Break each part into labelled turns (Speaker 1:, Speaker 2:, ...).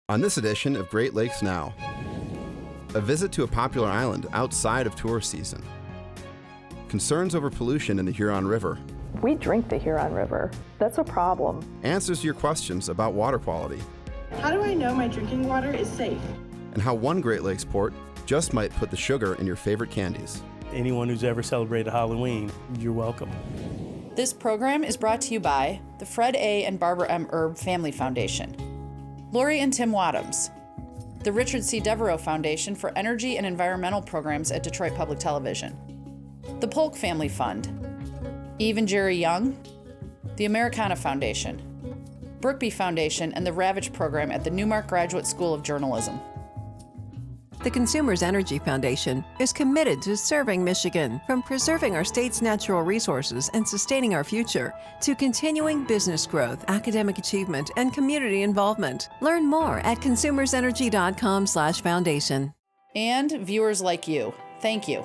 Speaker 1: On this edition of Great Lakes Now, a visit to a popular island outside of tourist season, concerns over pollution in the Huron River,
Speaker 2: We drink the Huron River. That's a problem.
Speaker 1: answers to your questions about water quality,
Speaker 3: How do I know my drinking water is safe?
Speaker 1: and how one Great Lakes port just might put the sugar in your favorite candies.
Speaker 4: Anyone who's ever celebrated Halloween, you're welcome.
Speaker 5: This program is brought to you by the Fred A. and Barbara M. Erb Family Foundation, Lori and Tim Wadhams, the Richard C. Devereaux Foundation for Energy and Environmental Programs at Detroit Public Television, the Polk Family Fund, Eve and Jerry Young, the Americana Foundation, Brookby Foundation, and the Ravitch Program at the Newmark Graduate School of Journalism.
Speaker 6: The Consumers Energy Foundation is committed to serving Michigan, from preserving our state's natural resources and sustaining our future, to continuing business growth, academic achievement, and community involvement. Learn more at consumersenergy.com/foundation.
Speaker 5: And viewers like you, thank you.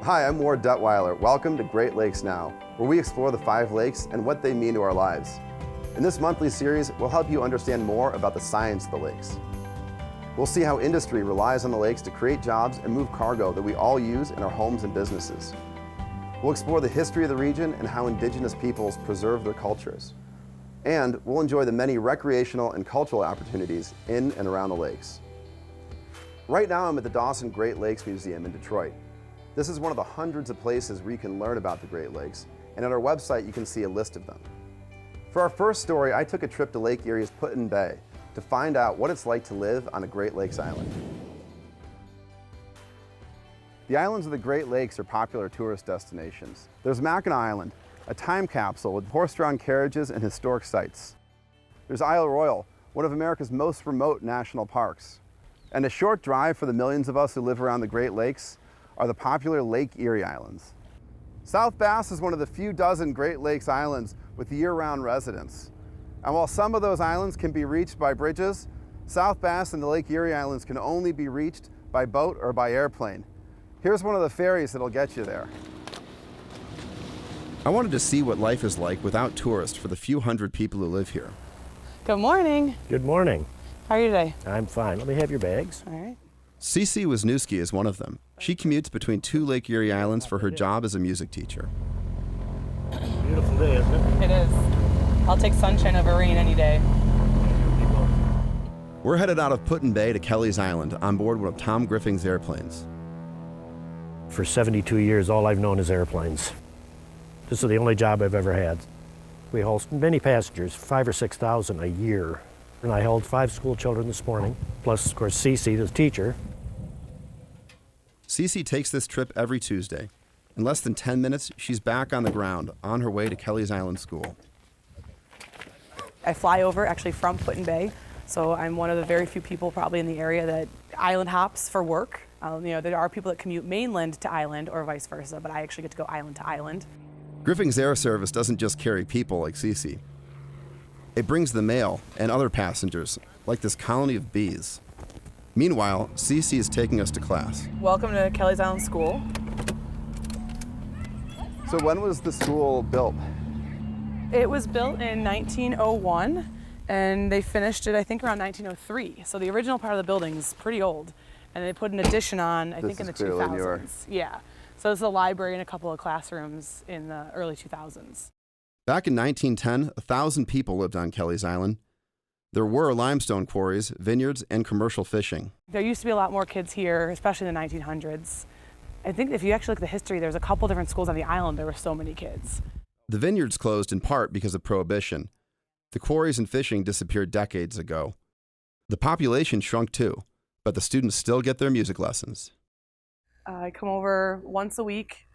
Speaker 1: Hi, I'm Ward Detweiler. Welcome to Great Lakes Now, where we explore the 5 lakes and what they mean to our lives. In this monthly series, we'll help you understand more about the science of the lakes. We'll see how industry relies on the lakes to create jobs and move cargo that we all use in our homes and businesses. We'll explore the history of the region and how indigenous peoples preserve their cultures. And we'll enjoy the many recreational and cultural opportunities in and around the lakes. Right now, I'm at the Dawson Great Lakes Museum in Detroit. This is one of the hundreds of places where you can learn about the Great Lakes, and at our website you can see a list of them. For our first story, I took a trip to Lake Erie's Put-in Bay to find out what it's like to live on a Great Lakes island. The islands of the Great Lakes are popular tourist destinations. There's Mackinac Island, a time capsule with horse-drawn carriages and historic sites. There's Isle Royale, one of America's most remote national parks. And a short drive for the millions of us who live around the Great Lakes are the popular Lake Erie Islands. South Bass is one of the few dozen Great Lakes islands with year-round residents. And while some of those islands can be reached by bridges, South Bass and the Lake Erie Islands can only be reached by boat or by airplane. Here's one of the ferries that'll get you there. I wanted to see what life is like without tourists for the few hundred people who live here.
Speaker 7: Good morning.
Speaker 4: Good morning.
Speaker 7: How are you today?
Speaker 4: I'm fine. Let me have your bags.
Speaker 7: All right.
Speaker 1: Cece Wisniewski is one of them. She commutes between 2 Lake Erie Islands for her job as a music teacher.
Speaker 4: Beautiful day, isn't it?
Speaker 7: It is. I'll take sunshine over rain any day.
Speaker 1: We're headed out of Put-in Bay to Kelly's Island on board one of Tom Griffing's airplanes.
Speaker 4: For 72 years, all I've known is airplanes. This is the only job I've ever had. We host many passengers, 5,000 or 6,000 a year. And I held 5 school children this morning, plus, of course, Cece, the teacher.
Speaker 1: Cece takes this trip every Tuesday. In less than 10 minutes, she's back on the ground on her way to Kelly's Island School.
Speaker 7: I fly over actually from Put-in Bay, so I'm one of the very few people probably in the area that island hops for work. There are people that commute mainland to island or vice versa, but I actually get to go island to island.
Speaker 1: Griffing's Air Service doesn't just carry people like Cece. It brings the mail and other passengers, like this colony of bees. Meanwhile, Cece is taking us to class.
Speaker 7: Welcome to Kelly's Island School.
Speaker 1: So when was the school built?
Speaker 7: It was built in 1901, and they finished it, I think, around 1903. So the original part of the building is pretty old, and they put an addition on, I think, in the 2000s. Yeah. So it's a library and a couple of classrooms in the early 2000s.
Speaker 1: Back in 1910, 1,000 people lived on Kelly's Island. There were limestone quarries, vineyards, and commercial fishing.
Speaker 7: There used to be a lot more kids here, especially in the 1900s. I think if you actually look at the history, there's a couple different schools on the island. There were so many kids.
Speaker 1: The vineyards closed in part because of Prohibition. The quarries and fishing disappeared decades ago. The population shrunk too, but the students still get their music lessons.
Speaker 7: I come over once a week,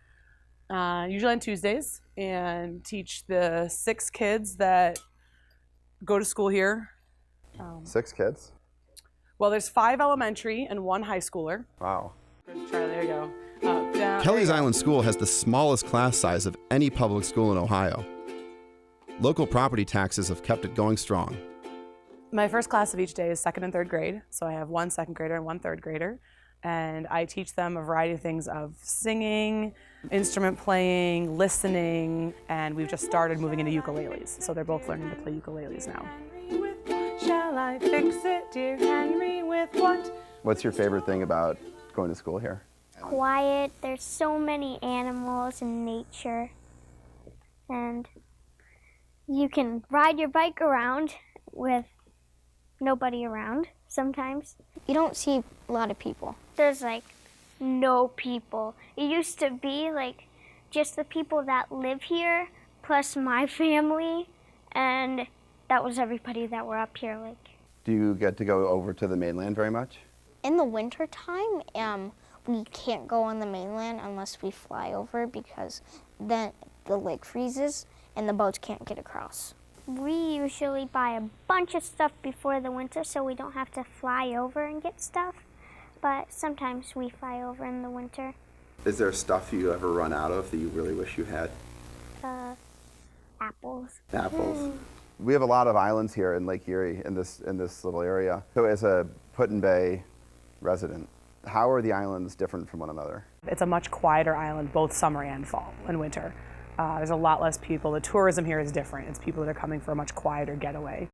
Speaker 7: usually on Tuesdays, and teach the 6 kids that go to school here.
Speaker 1: 6 kids?
Speaker 7: Well, there's 5 elementary and 1 high schooler.
Speaker 1: Wow.
Speaker 7: Good try, there you go. Up, down,
Speaker 1: Kelly's
Speaker 7: there you go.
Speaker 1: Island School has the smallest class size of any public school in Ohio. Local property taxes have kept it going strong.
Speaker 7: My first class of each day is 2nd and 3rd grade, so I have 1 second grader and 1 third grader. and I teach them a variety of things of singing, instrument playing, listening, and we've just started moving into ukuleles. So they're both learning to play ukuleles now. Shall I fix it, dear Henry, with what?
Speaker 1: What's your favorite thing about going to school here?
Speaker 8: Quiet. There's so many animals in nature. And you can ride your bike around with nobody around sometimes. You don't see a lot of people. There's like no people. It used to be like just the people that live here plus my family, and that was everybody that were up here. Like,
Speaker 1: do you get to go over to the mainland very much?
Speaker 8: in the winter time, we can't go on the mainland unless we fly over, because then the lake freezes and the boats can't get across. We usually buy a bunch of stuff before the winter so we don't have to fly over and get stuff, but sometimes we fly over in the winter.
Speaker 1: Is there stuff you ever run out of that you really wish you had?
Speaker 8: Apples.
Speaker 1: Apples. We have a lot of islands here in Lake Erie in this little area. So as a Put-in-Bay resident, how are the islands different from one another?
Speaker 7: It's a much quieter island, both summer and fall and winter. There's a lot less people. The tourism here is different. It's people that are coming for a much quieter getaway.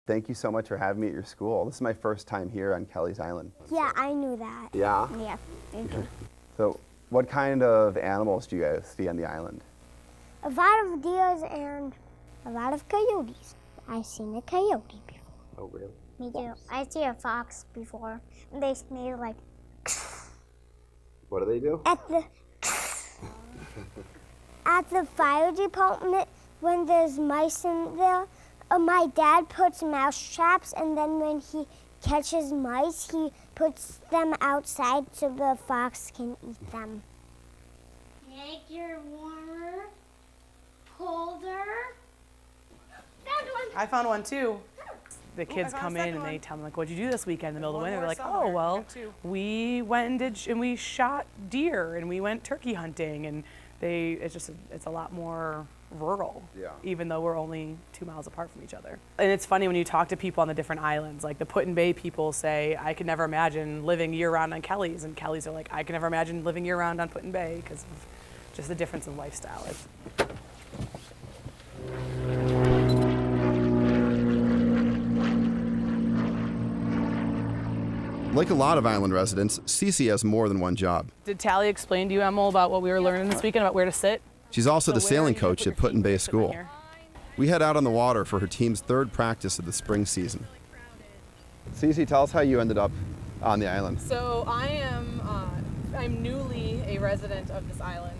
Speaker 1: Thank you so much for having me at your school. This is my first time here on Kelly's Island.
Speaker 8: Yeah, I knew that.
Speaker 1: Yeah?
Speaker 8: Yeah, thank you.
Speaker 1: So what kind of animals do you guys see on the island?
Speaker 8: A lot of deers and a lot of coyotes. I've seen a coyote before.
Speaker 1: Oh, really?
Speaker 8: Me too. I see a fox before. They smell like
Speaker 1: What do they do?
Speaker 8: at the fire department, when there's mice in there, my dad puts mouse traps, and then when he catches mice, he puts them outside so the fox can eat them. Make your warmer, colder. Found one.
Speaker 7: I found one too. The kids come in and they tell me, like, what'd you do this weekend in the middle of the winter? They're like, oh, well, we went and we shot deer and we went turkey hunting, and it's a lot more rural, even though we're only 2 miles apart from each other. And it's funny when you talk to people on the different islands, like the Put-in-Bay people say, I could never imagine living year-round on Kelly's, and Kelly's are like, I can never imagine living year-round on Put-in-Bay because of just the difference in lifestyle.
Speaker 1: Like a lot of island residents, Cece has more than one job.
Speaker 7: Did Tally explain to you, Emil, about what we were learning this weekend, about where to sit?
Speaker 1: She's also the sailing coach at Put-in-Bay School. We head out on the water for her team's third practice of the spring season. Cece, tell us how you ended up on the island.
Speaker 9: So I'm newly a resident of this island.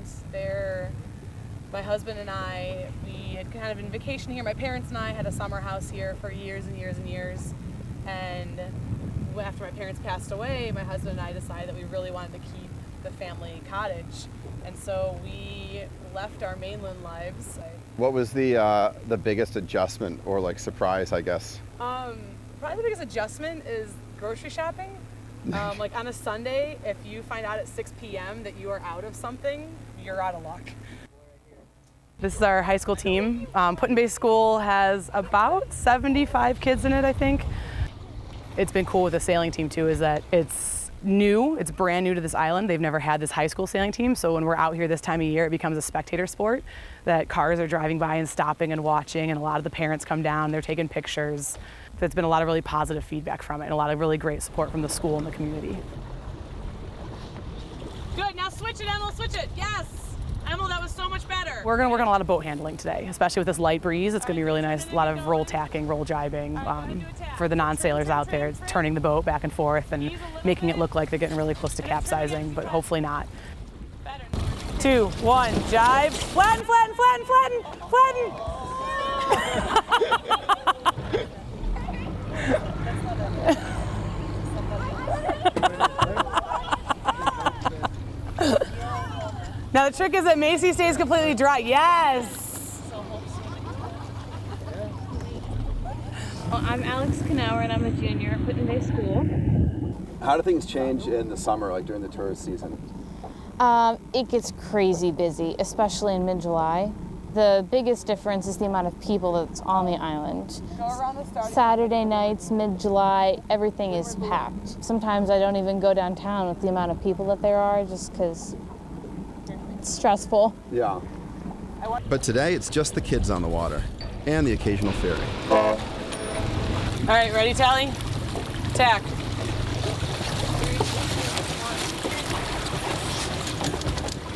Speaker 9: My husband and I, we had kind of been vacationing here. My parents and I had a summer house here for years and years and years. And after my parents passed away, my husband and I decided that we really wanted to keep the family cottage. And so we left our mainland lives.
Speaker 1: What was the biggest adjustment or like surprise, I guess?
Speaker 9: Probably the biggest adjustment is grocery shopping. Like on a Sunday, if you find out at 6 p.m. that you are out of something, you're out of luck.
Speaker 7: This is our high school team. Put-in-Bay School has about 75 kids in it, I think. It's been cool with the sailing team too, is that it's new, it's brand new to this island. They've never had this high school sailing team, so when we're out here this time of year, it becomes a spectator sport, that cars are driving by and stopping and watching, and a lot of the parents come down, they're taking pictures. There's been a lot of really positive feedback from it and a lot of really great support from the school and the community.
Speaker 9: Good, now switch it, Emil, switch it, yes! Emil, that was so much better.
Speaker 7: We're gonna work on a lot of boat handling today, especially with this light breeze. It's gonna be really nice, a lot of roll tacking, roll jibing for the non-sailors out there, turning the boat back and forth and making it look like they're getting really close to capsizing, but hopefully not. 2, 1, jibe, flatten, flatten, flatten, flatten, flatten. Now the trick is that Macy stays completely dry. Yes!
Speaker 10: Well, I'm Alex Knauer and I'm a junior at Put-in-Bay School.
Speaker 1: How do things change in the summer, like during the tourist season?
Speaker 10: It gets crazy busy, especially in mid-July. The biggest difference is the amount of people that's on the island. Saturday nights, mid-July, everything is packed. Sometimes I don't even go downtown with the amount of people that there are just because it's stressful.
Speaker 1: Yeah. But today, it's just the kids on the water and the occasional ferry.
Speaker 7: All right, ready, Tally? Tack.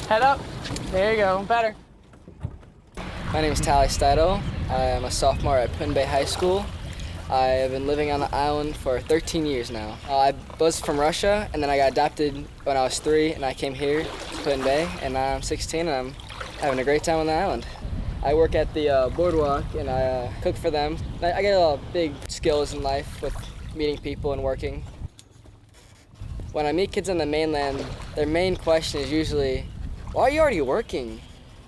Speaker 7: Head up. There you go. Better.
Speaker 11: My name is Tally Steidel. I am a sophomore at Put-in-Bay High School. I have been living on the island for 13 years now. I was from Russia, and then I got adopted when I was 3, and I came here to Put-in-Bay, and now I'm 16, and I'm having a great time on the island. I work at the boardwalk, and I cook for them. I get a lot of big skills in life with meeting people and working. When I meet kids on the mainland, their main question is usually, why are you already working?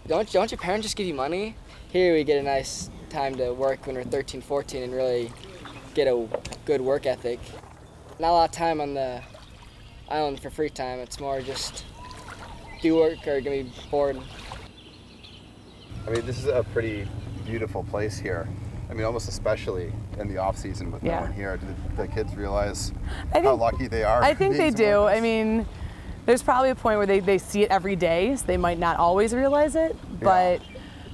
Speaker 11: Don't your parents just give you money? Here we get a nice time to work when we're 13, 14 and really get a good work ethic. Not a lot of time on the island for free time. It's more just do work or gonna be bored.
Speaker 1: I mean, this is a pretty beautiful place here. I mean, almost especially in the off season with no one here. Do the kids realize how lucky they are?
Speaker 7: I think they do. I mean, there's probably a point where they see it every day, so they might not always realize it, but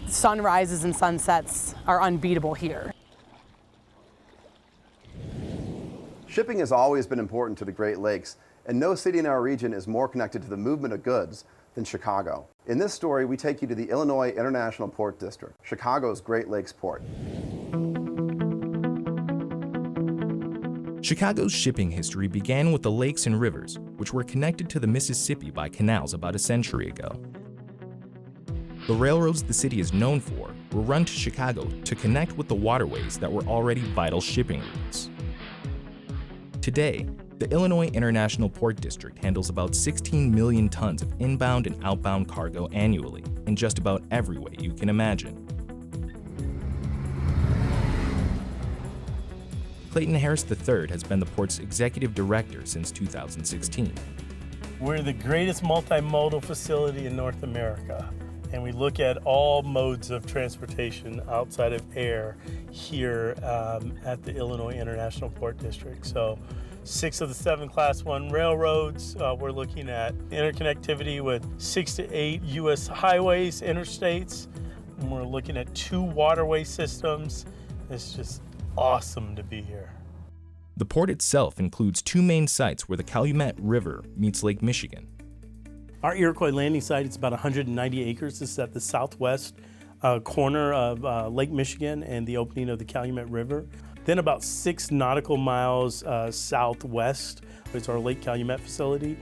Speaker 7: sunrises and sunsets are unbeatable here.
Speaker 1: Shipping has always been important to the Great Lakes, and no city in our region is more connected to the movement of goods than Chicago. In this story, we take you to the Illinois International Port District, Chicago's Great Lakes port.
Speaker 12: Chicago's shipping history began with the lakes and rivers, which were connected to the Mississippi by canals about a century ago. The railroads the city is known for were run to Chicago to connect with the waterways that were already vital shipping routes. Today, the Illinois International Port District handles about 16 million tons of inbound and outbound cargo annually in just about every way you can imagine. Clayton Harris III has been the port's executive director since 2016.
Speaker 13: We're the greatest multimodal facility in North America, and we look at all modes of transportation outside of air here at the Illinois International Port District. So 6 of the 7 Class 1 railroads. We're looking at interconnectivity with 6 to 8 U.S. highways, interstates. And we're looking at 2 waterway systems. It's just awesome to be here.
Speaker 12: The port itself includes 2 main sites where the Calumet River meets Lake Michigan.
Speaker 13: Our Iroquois landing site is about 190 acres. This is at the southwest corner of Lake Michigan and the opening of the Calumet River. Then about 6 nautical miles southwest is our Lake Calumet facility.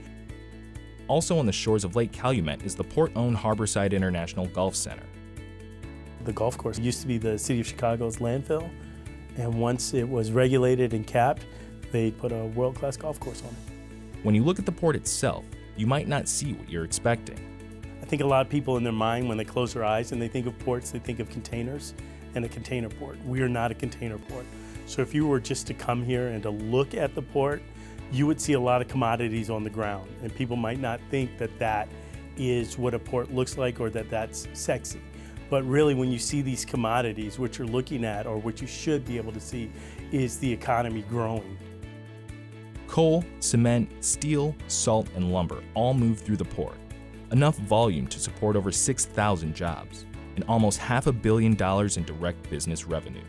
Speaker 12: Also on the shores of Lake Calumet is the port-owned Harborside International Golf Center.
Speaker 13: The golf course used to be the city of Chicago's landfill, and once it was regulated and capped, they put a world-class golf course on it.
Speaker 12: When you look at the port itself, you might not see what you're expecting.
Speaker 13: I think a lot of people in their mind, when they close their eyes and they think of ports, they think of containers and a container port. We are not a container port. So if you were just to come here and to look at the port, you would see a lot of commodities on the ground, and people might not think that that is what a port looks like or that that's sexy. But really, when you see these commodities, what you're looking at, or what you should be able to see, is the economy growing.
Speaker 12: Coal, cement, steel, salt, and lumber all move through the port. Enough volume to support over 6,000 jobs and almost $500 million in direct business revenue.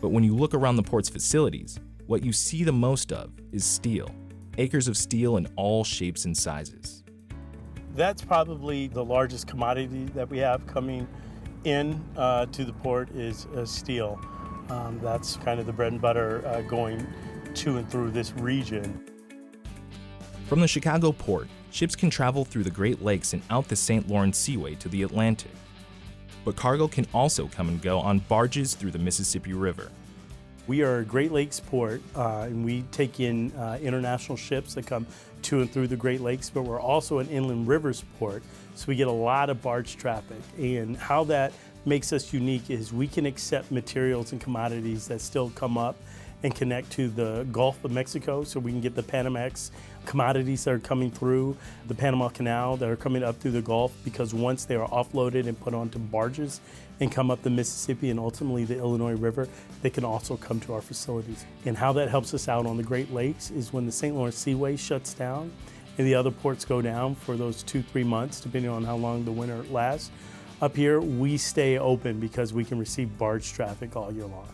Speaker 12: But when you look around the port's facilities, what you see the most of is steel. Acres of steel in all shapes and sizes.
Speaker 13: That's probably the largest commodity that we have coming in to the port is steel. That's kind of the bread and butter going to and through this region.
Speaker 12: From the Chicago port, ships can travel through the Great Lakes and out the St. Lawrence Seaway to the Atlantic. But cargo can also come and go on barges through the Mississippi River.
Speaker 13: We are a Great Lakes port, and we take in international ships that come to and through the Great Lakes, but we're also an inland rivers port, so we get a lot of barge traffic. And how that makes us unique is we can accept materials and commodities that still come up and connect to the Gulf of Mexico so we can get the Panamax commodities that are coming through the Panama Canal that are coming up through the Gulf, because once they are offloaded and put onto barges and come up the Mississippi and ultimately the Illinois River, they can also come to our facilities. And how that helps us out on the Great Lakes is when the St. Lawrence Seaway shuts down and the other ports go down for those 2-3 months, depending on how long the winter lasts. Up here, we stay open because we can receive barge traffic all year long.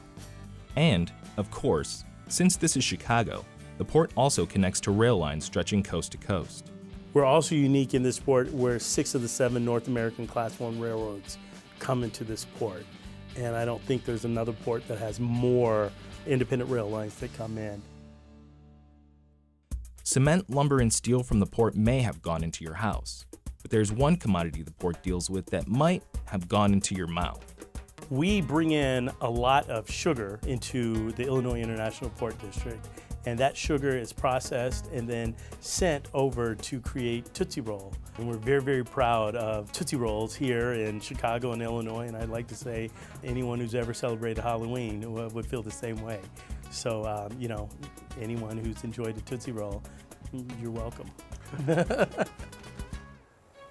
Speaker 12: And, of course, since this is Chicago, the port also connects to rail lines stretching coast to coast.
Speaker 13: We're also unique in this port where 6 of the 7 North American Class I railroads come into this port. And I don't think there's another port that has more independent rail lines that come in.
Speaker 12: Cement, lumber, and steel from the port may have gone into your house, but there's one commodity the port deals with that might have gone into your mouth.
Speaker 13: We bring in a lot of sugar into the Illinois International Port District, and that sugar is processed and then sent over to create Tootsie Roll. And we're very, very proud of Tootsie Rolls here in Chicago and Illinois, and I'd like to say anyone who's ever celebrated Halloween would feel the same way. So, anyone who's enjoyed a Tootsie Roll, you're welcome.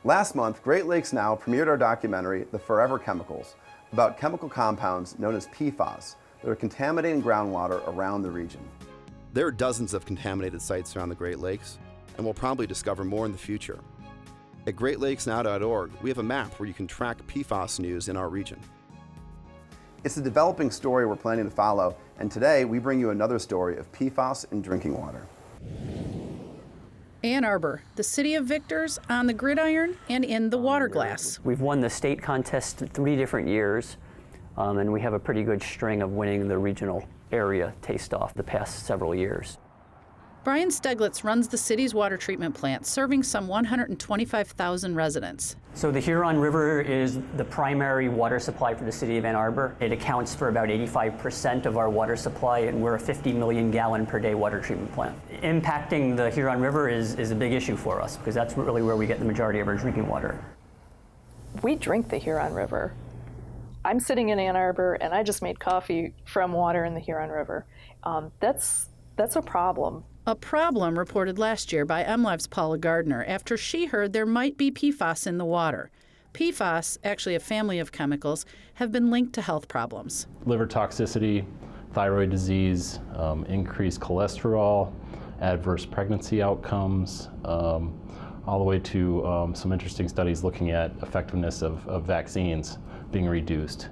Speaker 1: Last month, Great Lakes Now premiered our documentary, The Forever Chemicals, about chemical compounds known as PFAS that are contaminating groundwater around the region. There are dozens of contaminated sites around the Great Lakes, and we'll probably discover more in the future. At greatlakesnow.org, we have a map where you can track PFAS news in our region. It's a developing story we're planning to follow, and today we bring you another story of PFAS in drinking water.
Speaker 5: Ann Arbor, the city of victors on the gridiron and in the water glass.
Speaker 14: We've won the state contest 3 different years, and we have a pretty good string of winning the regional area taste-off the past several years.
Speaker 5: Brian Steglitz runs the city's water treatment plant, serving some 125,000 residents.
Speaker 14: So the Huron River is the primary water supply for the city of Ann Arbor. It accounts for about 85% of our water supply, and we're a 50 million gallon per day water treatment plant. Impacting the Huron River is a big issue for us, because that's really where we get the majority of our drinking water.
Speaker 2: We drink the Huron River. I'm sitting in Ann Arbor, and I just made coffee from water in the Huron River. That's a problem.
Speaker 5: A problem reported last year by MLive's Paula Gardner after she heard there might be PFAS in the water. PFAS, actually a family of chemicals, have been linked to health problems.
Speaker 15: Liver toxicity, thyroid disease, increased cholesterol, adverse pregnancy outcomes, all the way to some interesting studies looking at effectiveness of vaccines being reduced.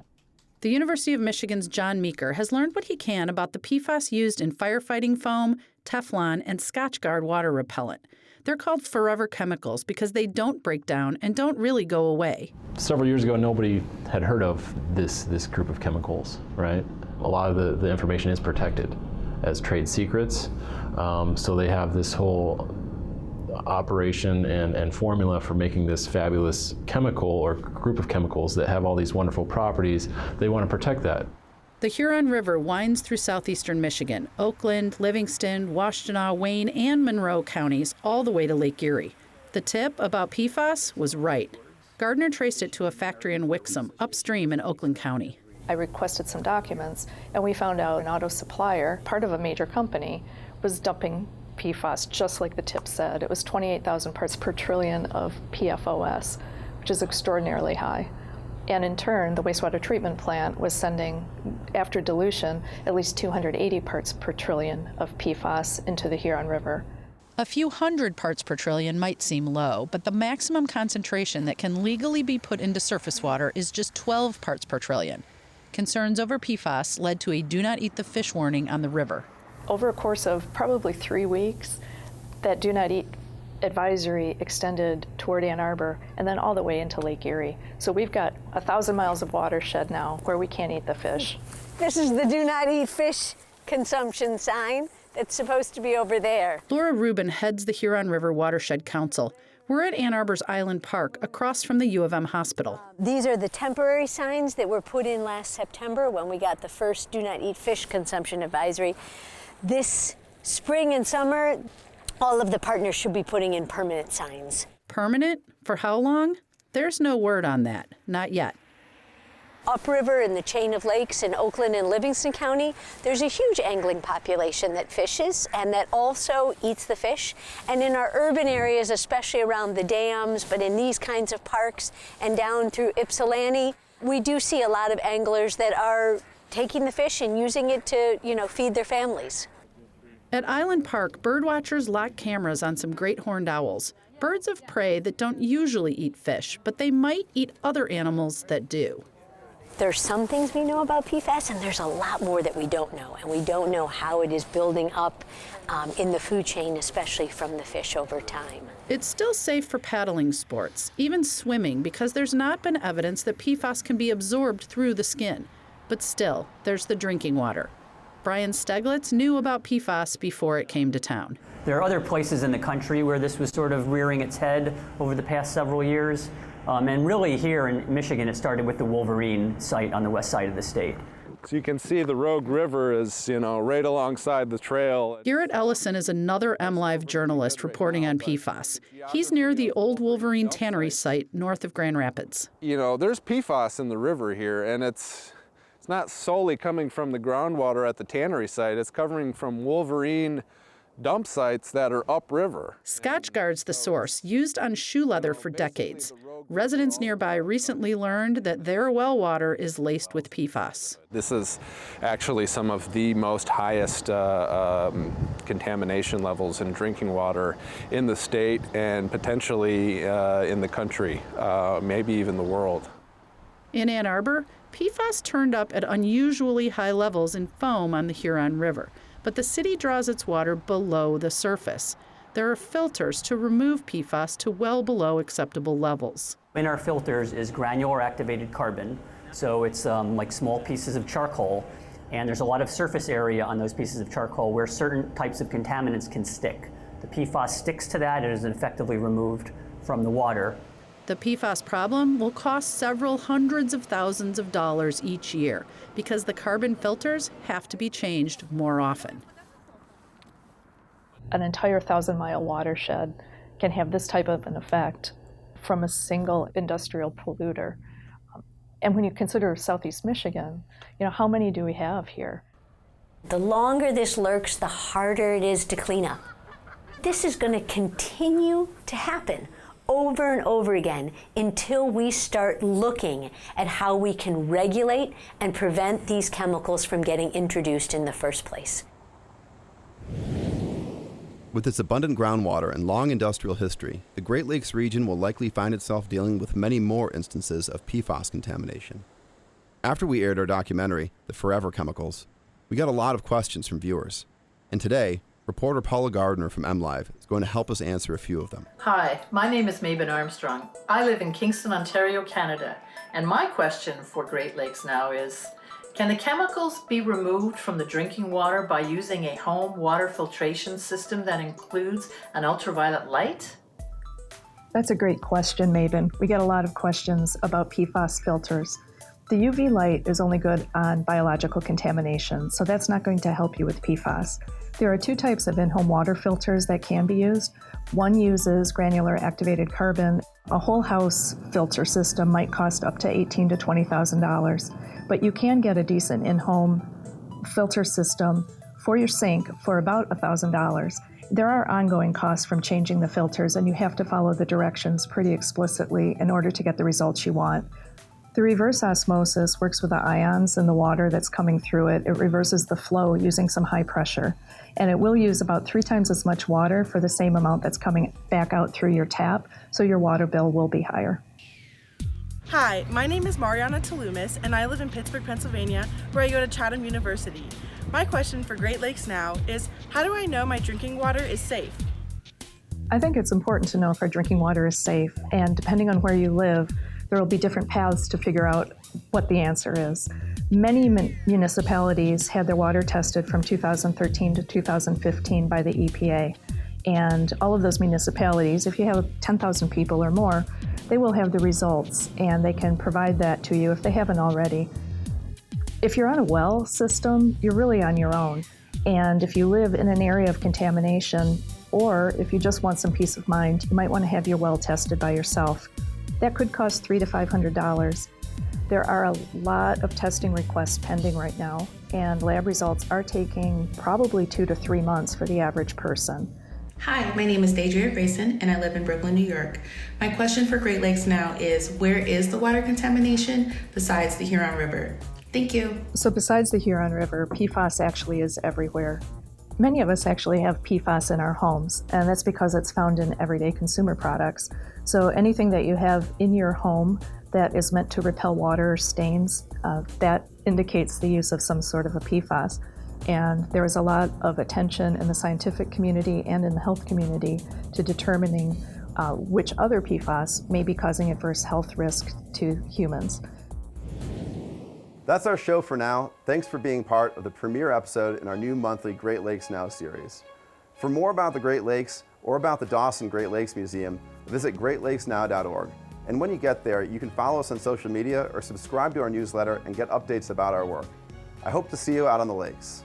Speaker 5: The University of Michigan's John Meeker has learned what he can about the PFAS used in firefighting foam, Teflon, and Scotchgard water repellent. They're called forever chemicals because they don't break down and don't really go away.
Speaker 15: Several years ago, nobody had heard of this group of chemicals, right? A lot of the information is protected as trade secrets, so they have this whole operation and formula for making this fabulous chemical or group of chemicals that have all these wonderful properties. They want to protect that.
Speaker 5: The Huron River winds through southeastern Michigan, Oakland, Livingston, Washtenaw, Wayne, and Monroe counties, all the way to Lake Erie. The tip about PFAS was right. Gardner traced it to a factory in Wixom, upstream in Oakland County.
Speaker 2: I requested some documents, and we found out an auto supplier, part of a major company, was dumping PFAS, just like the tip said. It was 28,000 parts per trillion of PFOS, which is extraordinarily high. And in turn, the wastewater treatment plant was sending, after dilution, at least 280 parts per trillion of PFAS into the Huron River.
Speaker 5: A few hundred parts per trillion might seem low, but the maximum concentration that can legally be put into surface water is just 12 parts per trillion. Concerns over PFAS led to a do not eat the fish warning on the river.
Speaker 2: Over a course of probably 3 weeks, that do not eat advisory extended toward Ann Arbor and then all the way into Lake Erie. So we've got 1,000 miles of watershed now where we can't eat the fish.
Speaker 16: This is the do not eat fish consumption sign that's supposed to be over there.
Speaker 5: Laura Rubin heads the Huron River Watershed Council. We're at Ann Arbor's Island Park, across from the U of M hospital.
Speaker 16: These are the temporary signs that were put in last September when we got the first do not eat fish consumption advisory. This spring and summer, all of the partners should be putting in permanent signs.
Speaker 5: Permanent? For how long? There's no word on that. Not yet.
Speaker 16: upriver in the chain of lakes in Oakland and Livingston County, there's a huge angling population that fishes and that also eats the fish. And in our urban areas, especially around the dams, but in these kinds of parks and down through Ypsilanti, we do see a lot of anglers that are taking the fish and using it to, feed their families.
Speaker 5: At Island Park, birdwatchers lock cameras on some great horned owls, birds of prey that don't usually eat fish, but they might eat other animals that do.
Speaker 16: There's some things we know about PFAS, and there's a lot more that we don't know. And we don't know how it is building up in the food chain, especially from the fish over time.
Speaker 5: It's still safe for paddling sports, even swimming, because there's not been evidence that PFAS can be absorbed through the skin. But still, there's the drinking water. Brian Steglitz knew about PFAS before it came to town.
Speaker 14: There are other places in the country where this was sort of rearing its head over the past several years. And really here in Michigan, it started with the Wolverine site on the west side of the state.
Speaker 17: So you can see the Rogue River is, right alongside the trail.
Speaker 5: Garrett Ellison is another MLive journalist reporting on PFAS. He's near the old Wolverine Tannery site north of Grand Rapids.
Speaker 17: There's PFAS in the river here, and it's not solely coming from the groundwater at the tannery site. It's coming from Wolverine dump sites that are upriver.
Speaker 5: Scotchgard's the source, used on shoe leather for decades. Residents nearby recently learned that their well water is laced with PFAS.
Speaker 17: This is actually some of the most highest contamination levels in drinking water in the state and potentially in the country, maybe even the world.
Speaker 5: In Ann Arbor, PFAS turned up at unusually high levels in foam on the Huron River, but the city draws its water below the surface. There are filters to remove PFAS to well below acceptable levels.
Speaker 14: In our filters is granular activated carbon, so it's like small pieces of charcoal, and there's a lot of surface area on those pieces of charcoal where certain types of contaminants can stick. The PFAS sticks to that and is effectively removed from the water.
Speaker 5: The PFAS problem will cost several hundreds of thousands of dollars each year because the carbon filters have to be changed more often.
Speaker 2: An entire 1,000-mile watershed can have this type of an effect from a single industrial polluter. And when you consider Southeast Michigan, how many do we have here?
Speaker 16: The longer this lurks, the harder it is to clean up. This is going to continue to happen over and over again until we start looking at how we can regulate and prevent these chemicals from getting introduced in the first place.
Speaker 1: With its abundant groundwater and long industrial history, the Great Lakes region will likely find itself dealing with many more instances of PFAS contamination. After we aired our documentary, The Forever Chemicals, we got a lot of questions from viewers. And today, reporter Paula Gardner from MLive is going to help us answer a few of them.
Speaker 18: Hi, my name is Mabon Armstrong. I live in Kingston, Ontario, Canada. And my question for Great Lakes Now is, can the chemicals be removed from the drinking water by using a home water filtration system that includes an ultraviolet light?
Speaker 2: That's a great question, Mabon. We get a lot of questions about PFAS filters. The UV light is only good on biological contamination, so that's not going to help you with PFAS. There are two types of in-home water filters that can be used. One uses granular activated carbon. A whole house filter system might cost up to $18,000 to $20,000, but you can get a decent in-home filter system for your sink for about $1,000. There are ongoing costs from changing the filters, and you have to follow the directions pretty explicitly in order to get the results you want. The reverse osmosis works with the ions in the water that's coming through it. It reverses the flow using some high pressure, and it will use about 3 times as much water for the same amount that's coming back out through your tap, so your water bill will be higher.
Speaker 3: Hi, my name is Mariana Talumis, and I live in Pittsburgh, Pennsylvania, where I go to Chatham University. My question for Great Lakes Now is, how do I know my drinking water is safe?
Speaker 2: I think it's important to know if our drinking water is safe, and depending on where you live, there will be different paths to figure out what the answer is. Many municipalities had their water tested from 2013 to 2015 by the EPA. And all of those municipalities, if you have 10,000 people or more, they will have the results and they can provide that to you if they haven't already. If you're on a well system, you're really on your own. And if you live in an area of contamination, or if you just want some peace of mind, you might want to have your well tested by yourself. That could cost $300 to $500. There are a lot of testing requests pending right now, and lab results are taking probably 2 to 3 months for the average person.
Speaker 19: Hi, my name is Deidrea Grayson, and I live in Brooklyn, New York. My question for Great Lakes Now is, where is the water contamination besides the Huron River? Thank you.
Speaker 2: So besides the Huron River, PFAS actually is everywhere. Many of us actually have PFAS in our homes, and that's because it's found in everyday consumer products. So anything that you have in your home that is meant to repel water stains, that indicates the use of some sort of a PFAS. And there is a lot of attention in the scientific community and in the health community to determining which other PFAS may be causing adverse health risk to humans.
Speaker 1: That's our show for now. Thanks for being part of the premiere episode in our new monthly Great Lakes Now series. For more about the Great Lakes or about the Dawson Great Lakes Museum, visit greatlakesnow.org. And when you get there, you can follow us on social media or subscribe to our newsletter and get updates about our work. I hope to see you out on the lakes.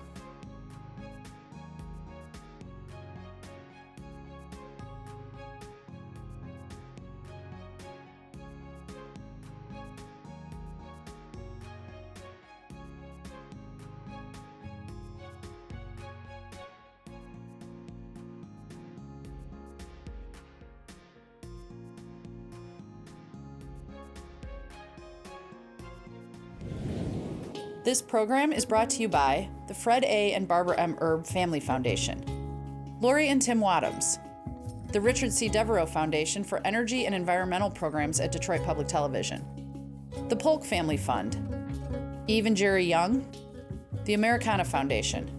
Speaker 5: This program is brought to you by the Fred A. and Barbara M. Erb Family Foundation, Lori and Tim Wadhams, the Richard C. Devereaux Foundation for Energy and Environmental Programs at Detroit Public Television, the Polk Family Fund, Eve and Jerry Young, the Americana Foundation,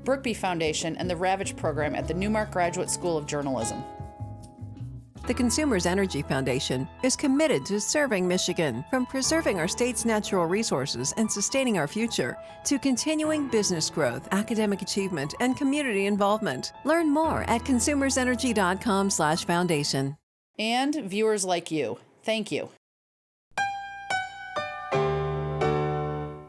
Speaker 5: Brookby Foundation, and the Ravitch Program at the Newmark Graduate School of Journalism.
Speaker 6: The Consumers Energy Foundation is committed to serving Michigan, from preserving our state's natural resources and sustaining our future, to continuing business growth, academic achievement, and community involvement. Learn more at consumersenergy.com/foundation.
Speaker 5: And viewers like you, thank you.